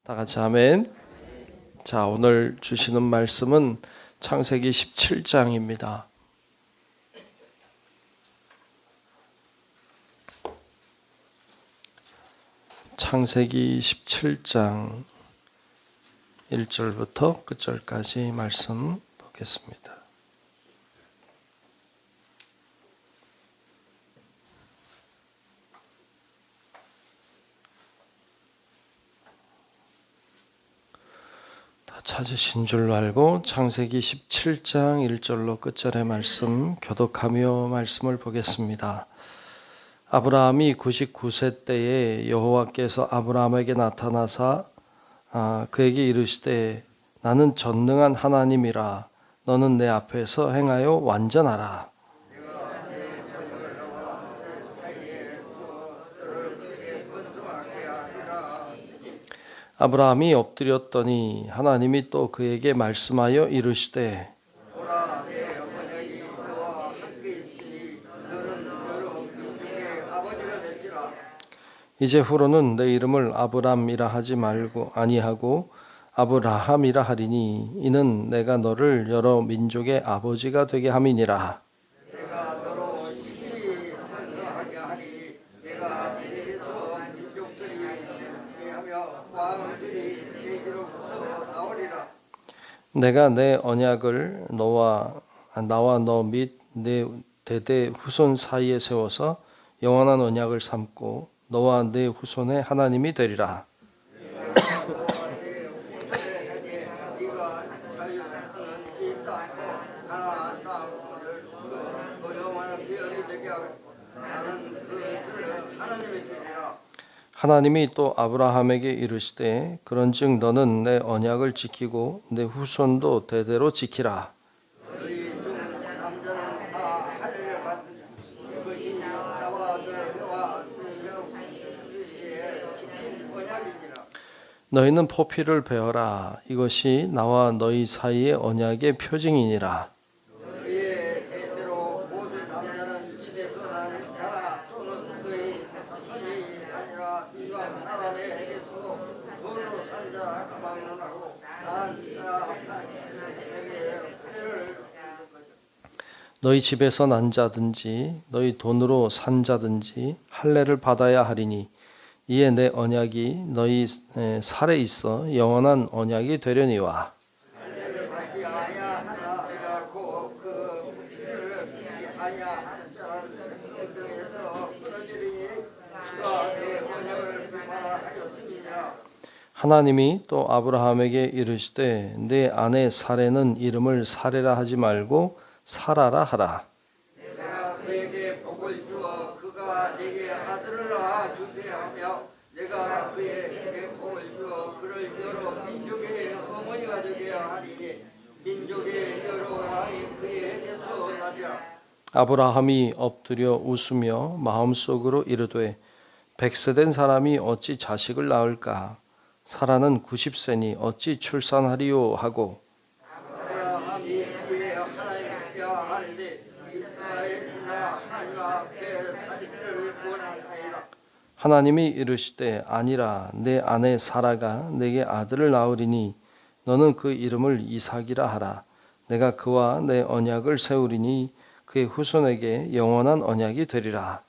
다 같이 아멘. 자, 오늘 주시는 말씀은 창세기 17장입니다. 창세기 17장 1절부터 끝절까지 말씀 보겠습니다. 찾으신 줄로 알고 창세기 17장 1절로 끝절의 말씀 교독하며 말씀을 보겠습니다. 아브라함이 99세 때에 여호와께서 아브라함에게 나타나사 그에게 이르시되 나는 전능한 하나님이라 너는 내 앞에서 행하여 완전하라. 아브라함이 엎드렸더니 하나님이 또 그에게 말씀하여 이르시되 이제 후로는 내 이름을 아브람이라 하지 말고 아니하고 아브라함이라 하리니 이는 내가 너를 여러 민족의 아버지가 되게 함이니라. 내가 내 언약을 나와 너 및 내 대대 후손 사이에 세워서 영원한 언약을 삼고 너와 내 후손의 하나님이 되리라. 하나님이 또 아브라함에게 이르시되 그런즉 너는 내 언약을 지키고 내 후손도 대대로 지키라. 너희는 포피를 베어라. 이것이 나와 너희 사이의 언약의 표징이니라. 너희 집에서 난 자든지 너희 돈으로 산 자든지 할례를 받아야 하리니 이에 내 언약이 너희 살에 있어 영원한 언약이 되려니와. 하나님이 또 아브라함에게 이르시되 내 아내 사레는 이름을 사레라 하지 말고 사라라 하라. 내가 그에게 복을 주어 그가 내게 아들을 낳아 주게 하며 내가 그에게 복을 주어 그를 여러 민족의 어머니가 되게 하리니 민족의 여러 왕이 그에게서 나리라. 아브라함이 엎드려 웃으며 마음속으로 이르되 100세 사람이 어찌 자식을 낳을까? 사라는 90세니 어찌 출산하리요 하고 하나님이 이르시되 아니라 내 아내 사라가 내게 아들을 낳으리니 너는 그 이름을 이삭이라 하라. 내가 그와 내 언약을 세우리니 그의 후손에게 영원한 언약이 되리라.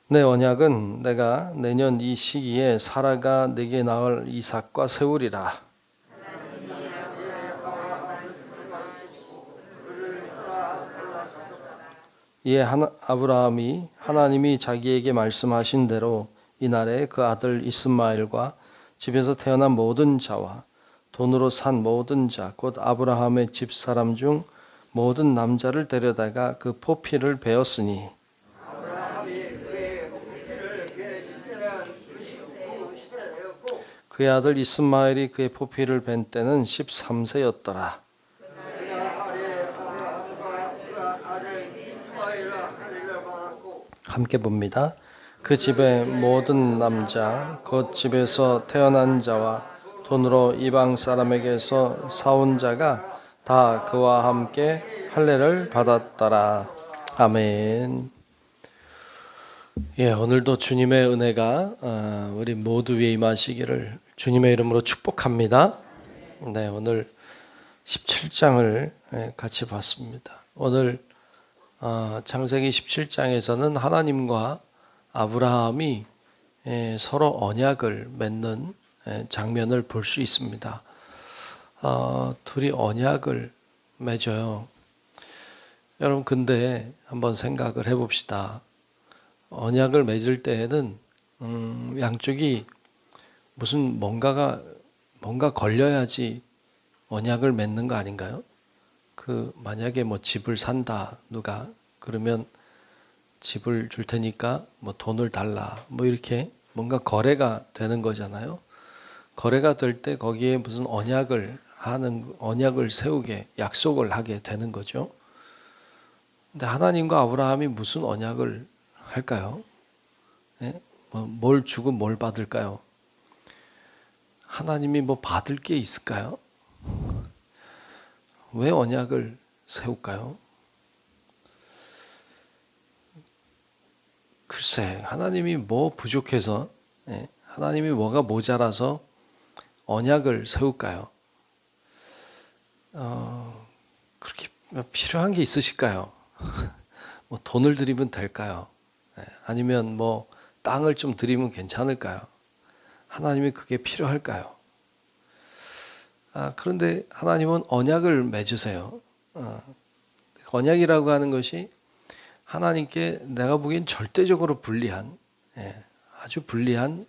내 언약은 내가 내년 이 시기에 사라가 내게 낳을 이삭과 세우리라. 이에 아브라함이 하나님이 자기에게 말씀하신 대로 이날에 그 아들 이스마엘과 집에서 태어난 모든 자와 돈으로 산 모든 자 곧 아브라함의 집사람 중 모든 남자를 데려다가 그 포피를 베었으니 그의 아들 이스마엘이 그의 포피를 벤 때는 13세였더라. 함께 봅니다. 그 집의 모든 남자 곧 집에서 태어난 자와 돈으로 이방 사람에게서 사온 자가 다 그와 함께 할례를 받았더라. 아멘. 예, 오늘도 주님의 은혜가 우리 모두 위에 임하시기를 주님의 이름으로 축복합니다. 네, 오늘 17장을 같이 봤습니다. 오늘 창세기 17장에서는 하나님과 아브라함이 서로 언약을 맺는 장면을 볼 수 있습니다. 둘이 언약을 맺어요. 여러분, 근데 한번 생각을 해봅시다. 언약을 맺을 때에는 양쪽이 무슨 뭔가 걸려야지 언약을 맺는 거 아닌가요? 만약에 뭐 집을 산다 누가 그러면 집을 줄 테니까 뭐 돈을 달라 뭐 이렇게 뭔가 거래가 되는 거잖아요. 거래가 될 때 거기에 무슨 언약을 세우게 약속을 하게 되는 거죠. 근데 하나님과 아브라함이 무슨 언약을 할까요? 네? 뭘 주고 뭘 받을까요? 하나님이 뭐 받을 게 있을까요? 왜 언약을 세울까요? 글쎄, 하나님이 뭐 부족해서, 하나님이 뭐가 모자라서 언약을 세울까요? 그렇게 필요한 게 있으실까요? 뭐 돈을 드리면 될까요? 아니면 뭐 땅을 좀 드리면 괜찮을까요? 하나님이 그게 필요할까요? 그런데 하나님은 언약을 맺으세요. 언약이라고 하는 것이 하나님께 내가 보기엔 절대적으로 불리한, 아주 불리한,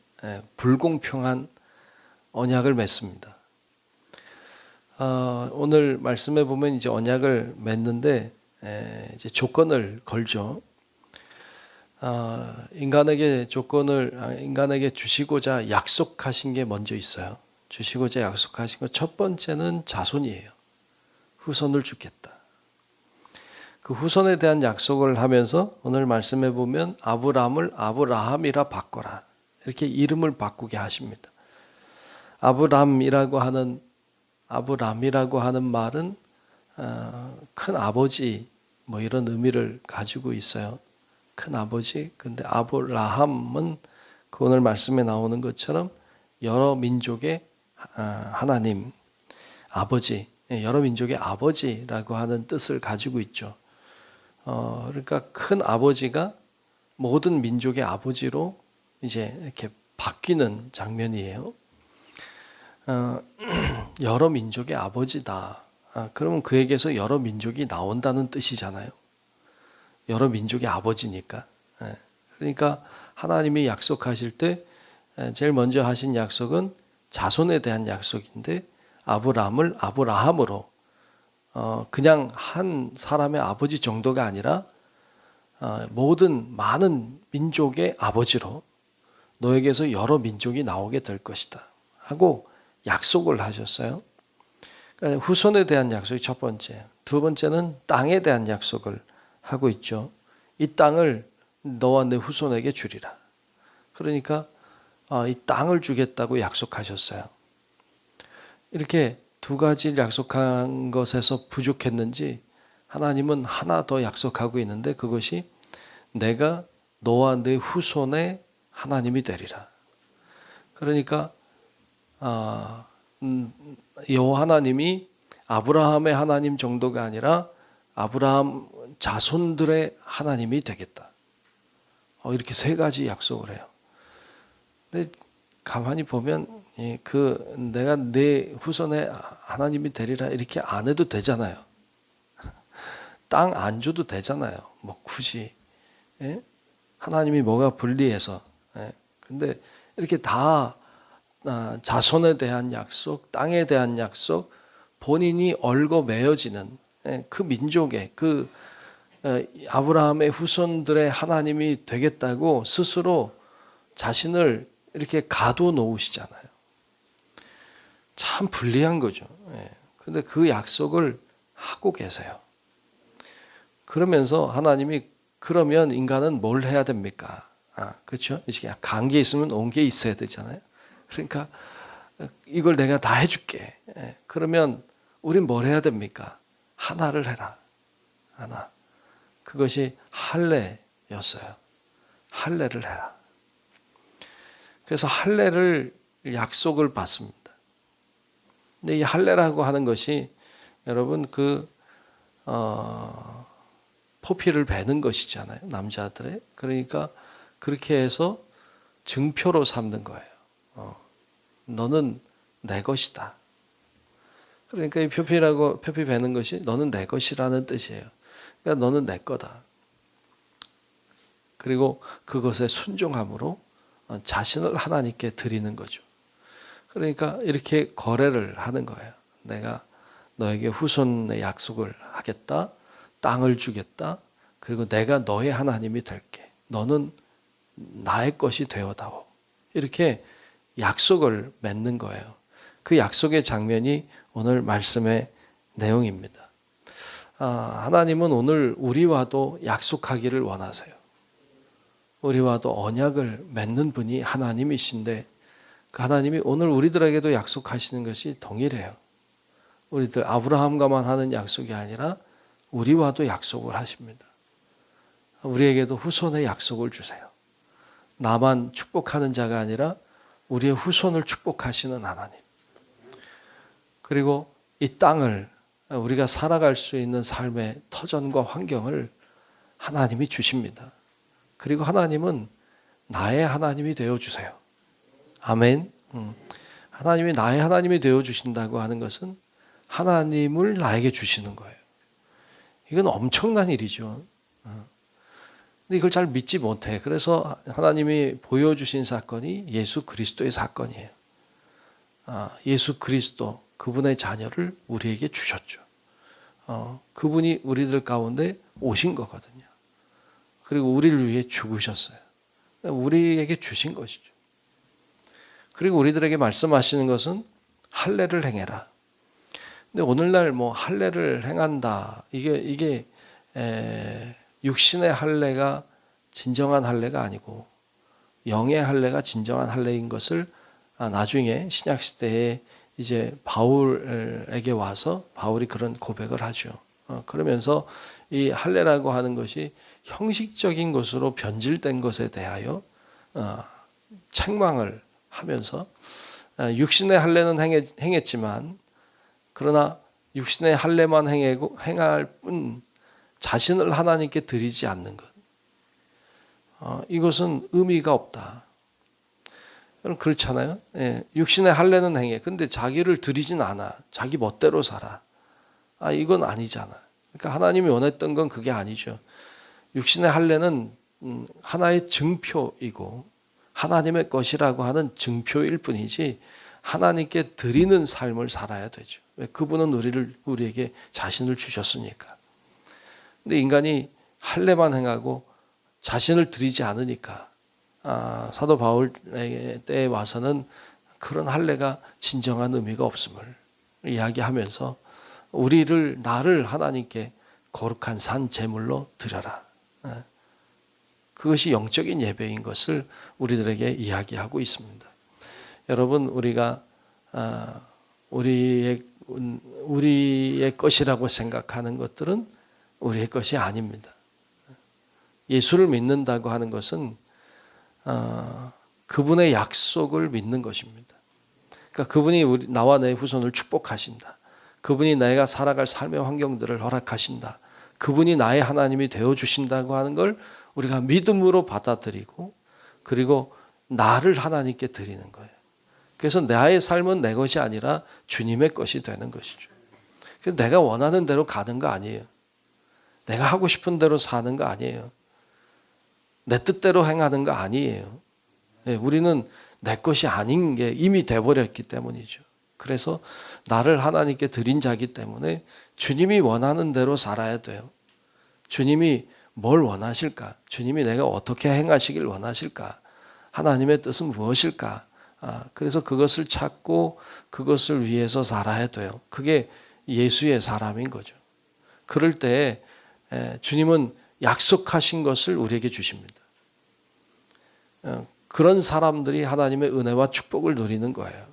불공평한 언약을 맺습니다. 오늘 말씀에 보면 이제 언약을 맺는데 이제 조건을 걸죠. 인간에게 주시고자 약속하신 게 먼저 있어요. 주시고자 약속하신 것 첫 번째는 자손이에요. 후손을 주겠다. 그 후손에 대한 약속을 하면서 오늘 말씀해 보면 아브람을 아브라함이라 바꿔라. 이렇게 이름을 바꾸게 하십니다. 아브람이라고 하는 말은 큰 아버지 뭐 이런 의미를 가지고 있어요. 큰 아버지. 근데 아브라함은 그 오늘 말씀에 나오는 것처럼 여러 민족의 하나님, 아버지, 여러 민족의 아버지라고 하는 뜻을 가지고 있죠. 그러니까 큰 아버지가 모든 민족의 아버지로 이제 이렇게 바뀌는 장면이에요. 여러 민족의 아버지다. 그러면 그에게서 여러 민족이 나온다는 뜻이잖아요. 여러 민족의 아버지니까. 그러니까 하나님이 약속하실 때 제일 먼저 하신 약속은 자손에 대한 약속인데 아브람을 아브라함으로 그냥 한 사람의 아버지 정도가 아니라 모든 많은 민족의 아버지로 너에게서 여러 민족이 나오게 될 것이다 하고 약속을 하셨어요. 그러니까 후손에 대한 약속이 첫 번째. 두 번째는 땅에 대한 약속을 하고 있죠. 이 땅을 너와 내 후손에게 주리라. 그러니까 이 땅을 주겠다고 약속하셨어요. 이렇게 두 가지를 약속한 것에서 부족했는지 하나님은 하나 더 약속하고 있는데 그것이 내가 너와 내 후손의 하나님이 되리라. 그러니까 여호와 하나님이 아브라함의 하나님 정도가 아니라 아브라함 자손들의 하나님이 되겠다. 이렇게 세 가지 약속을 해요. 근데 가만히 보면 내가 내 후손의 하나님이 되리라 이렇게 안 해도 되잖아요. 땅 안 줘도 되잖아요. 뭐 굳이 하나님이 뭐가 불리해서. 근데 이렇게 다 자손에 대한 약속, 땅에 대한 약속, 본인이 얽어 매어지는 그 민족의 아브라함의 후손들의 하나님이 되겠다고 스스로 자신을 이렇게 가둬 놓으시잖아요. 참 불리한 거죠. 그런데 그 약속을 하고 계세요. 그러면서 하나님이 그러면 인간은 뭘 해야 됩니까? 그렇죠? 이게 간 게 있으면 온 게 있어야 되잖아요. 그러니까 이걸 내가 다 해줄게. 그러면 우린 뭘 해야 됩니까? 하나를 해라. 하나. 그것이 할례였어요. 할례를 해라. 그래서 할례를 약속을 받습니다. 근데 이 할례라고 하는 것이 여러분 포피를 베는 것이잖아요. 남자들의. 그러니까 그렇게 해서 증표로 삼는 거예요. 너는 내 것이다. 그러니까 이 표피 베는 것이 너는 내 것이라는 뜻이에요. 그러니까 너는 내 거다. 그리고 그것에 순종함으로 자신을 하나님께 드리는 거죠. 그러니까 이렇게 거래를 하는 거예요. 내가 너에게 후손의 약속을 하겠다. 땅을 주겠다. 그리고 내가 너의 하나님이 될게. 너는 나의 것이 되어다오. 이렇게 약속을 맺는 거예요. 그 약속의 장면이 오늘 말씀의 내용입니다. 하나님은 오늘 우리와도 약속하기를 원하세요. 우리와도 언약을 맺는 분이 하나님이신데 그 하나님이 오늘 우리들에게도 약속하시는 것이 동일해요. 우리들 아브라함과만 하는 약속이 아니라 우리와도 약속을 하십니다. 우리에게도 후손의 약속을 주세요. 나만 축복하는 자가 아니라 우리의 후손을 축복하시는 하나님. 그리고 이 땅을 우리가 살아갈 수 있는 삶의 터전과 환경을 하나님이 주십니다. 그리고 하나님은 나의 하나님이 되어주세요. 아멘. 하나님이 나의 하나님이 되어주신다고 하는 것은 하나님을 나에게 주시는 거예요. 이건 엄청난 일이죠. 근데 이걸 잘 믿지 못해. 그래서 하나님이 보여주신 사건이 예수 그리스도의 사건이에요. 예수 그리스도, 그분의 자녀를 우리에게 주셨죠. 그분이 우리들 가운데 오신 거거든요. 그리고 우리를 위해 죽으셨어요. 우리에게 주신 것이죠. 그리고 우리들에게 말씀하시는 것은 할례를 행해라. 근데 오늘날 뭐 할례를 행한다. 이게 육신의 할례가 진정한 할례가 아니고 영의 할례가 진정한 할례인 것을 나중에 신약 시대에 이제 바울에게 와서 바울이 그런 고백을 하죠. 그러면서 이 할례라고 하는 것이 형식적인 것으로 변질된 것에 대하여 책망을 하면서 육신의 할례는 행했지만 그러나 육신의 할례만 행할 뿐 자신을 하나님께 드리지 않는 것. 이것은 의미가 없다. 여러분 그렇잖아요. 육신의 할례는 행해. 근데 자기를 드리진 않아. 자기 멋대로 살아. 이건 아니잖아. 그러니까 하나님이 원했던 건 그게 아니죠. 육신의 할례는 하나의 증표이고 하나님의 것이라고 하는 증표일 뿐이지 하나님께 드리는 삶을 살아야 되죠. 왜? 그분은 우리에게 자신을 주셨으니까. 근데 인간이 할례만 행하고 자신을 드리지 않으니까 사도 바울의 때에 와서는 그런 할례가 진정한 의미가 없음을 이야기하면서 나를 하나님께 거룩한 산 제물로 드려라. 그것이 영적인 예배인 것을 우리들에게 이야기하고 있습니다. 여러분 우리가 우리의 것이라고 생각하는 것들은 우리의 것이 아닙니다. 예수를 믿는다고 하는 것은 그분의 약속을 믿는 것입니다. 그러니까 그분이 나와 내 후손을 축복하신다. 그분이 내가 살아갈 삶의 환경들을 허락하신다. 그분이 나의 하나님이 되어주신다고 하는 걸 우리가 믿음으로 받아들이고 그리고 나를 하나님께 드리는 거예요. 그래서 나의 삶은 내 것이 아니라 주님의 것이 되는 것이죠. 그래서 내가 원하는 대로 가는 거 아니에요. 내가 하고 싶은 대로 사는 거 아니에요. 내 뜻대로 행하는 거 아니에요. 우리는 내 것이 아닌 게 이미 돼버렸기 때문이죠. 그래서 나를 하나님께 드린 자기 때문에 주님이 원하는 대로 살아야 돼요. 주님이 뭘 원하실까? 주님이 내가 어떻게 행하시길 원하실까? 하나님의 뜻은 무엇일까? 그래서 그것을 찾고 그것을 위해서 살아야 돼요. 그게 예수의 사람인 거죠. 그럴 때 주님은 약속하신 것을 우리에게 주십니다. 그런 사람들이 하나님의 은혜와 축복을 누리는 거예요.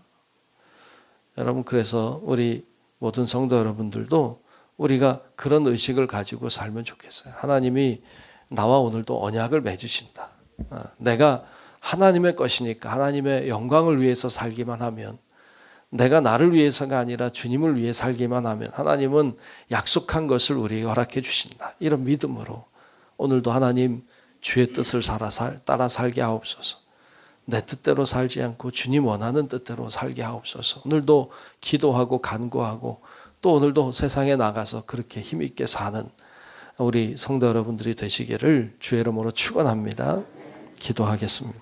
여러분, 그래서 우리 모든 성도 여러분들도 우리가 그런 의식을 가지고 살면 좋겠어요. 하나님이 나와 오늘도 언약을 맺으신다. 내가 하나님의 것이니까 하나님의 영광을 위해서 살기만 하면, 내가 나를 위해서가 아니라 주님을 위해 살기만 하면 하나님은 약속한 것을 우리에게 허락해 주신다. 이런 믿음으로 오늘도 하나님 주의 뜻을 따라 살게 하옵소서. 내 뜻대로 살지 않고 주님 원하는 뜻대로 살게 하옵소서. 오늘도 기도하고 간구하고 또 오늘도 세상에 나가서 그렇게 힘있게 사는 우리 성도 여러분들이 되시기를 주의 이름으로 축원합니다. 기도하겠습니다.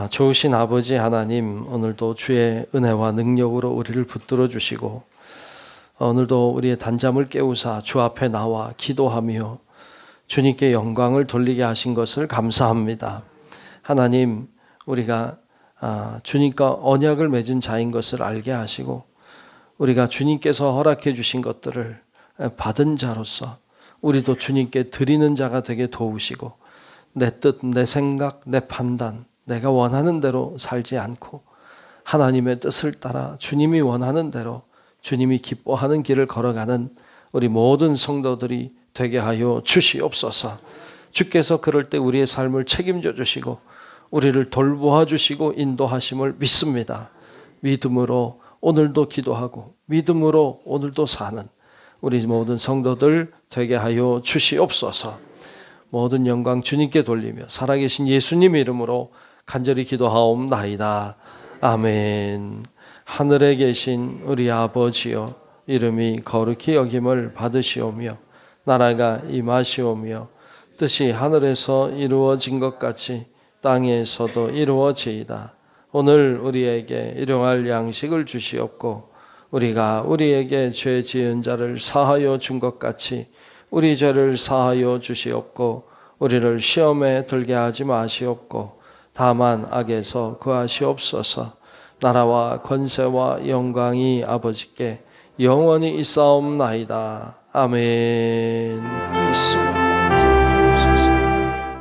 좋으신 아버지 하나님, 오늘도 주의 은혜와 능력으로 우리를 붙들어 주시고 오늘도 우리의 단잠을 깨우사 주 앞에 나와 기도하며 주님께 영광을 돌리게 하신 것을 감사합니다. 하나님, 우리가 주님과 언약을 맺은 자인 것을 알게 하시고 우리가 주님께서 허락해 주신 것들을 받은 자로서 우리도 주님께 드리는 자가 되게 도우시고 내 뜻, 내 생각, 내 판단, 내가 원하는 대로 살지 않고 하나님의 뜻을 따라 주님이 원하는 대로 주님이 기뻐하는 길을 걸어가는 우리 모든 성도들이 되게 하여 주시옵소서. 주께서 그럴 때 우리의 삶을 책임져 주시고 우리를 돌보아 주시고 인도하심을 믿습니다. 믿음으로 오늘도 기도하고 믿음으로 오늘도 사는 우리 모든 성도들 되게 하여 주시옵소서. 모든 영광 주님께 돌리며 살아계신 예수님 이름으로 간절히 기도하옵나이다. 아멘. 하늘에 계신 우리 아버지여, 이름이 거룩히 여김을 받으시오며 나라가 임하시오며 뜻이 하늘에서 이루어진 것 같이 땅에서도 이루어지이다. 오늘 우리에게 일용할 양식을 주시옵고 우리가 우리에게 죄 지은 자를 사하여 준 것 같이 우리 죄를 사하여 주시옵고 우리를 시험에 들게 하지 마시옵고 다만 악에서 구하시옵소서. 나라와 권세와 영광이 아버지께 영원히 있사옵나이다. 아멘.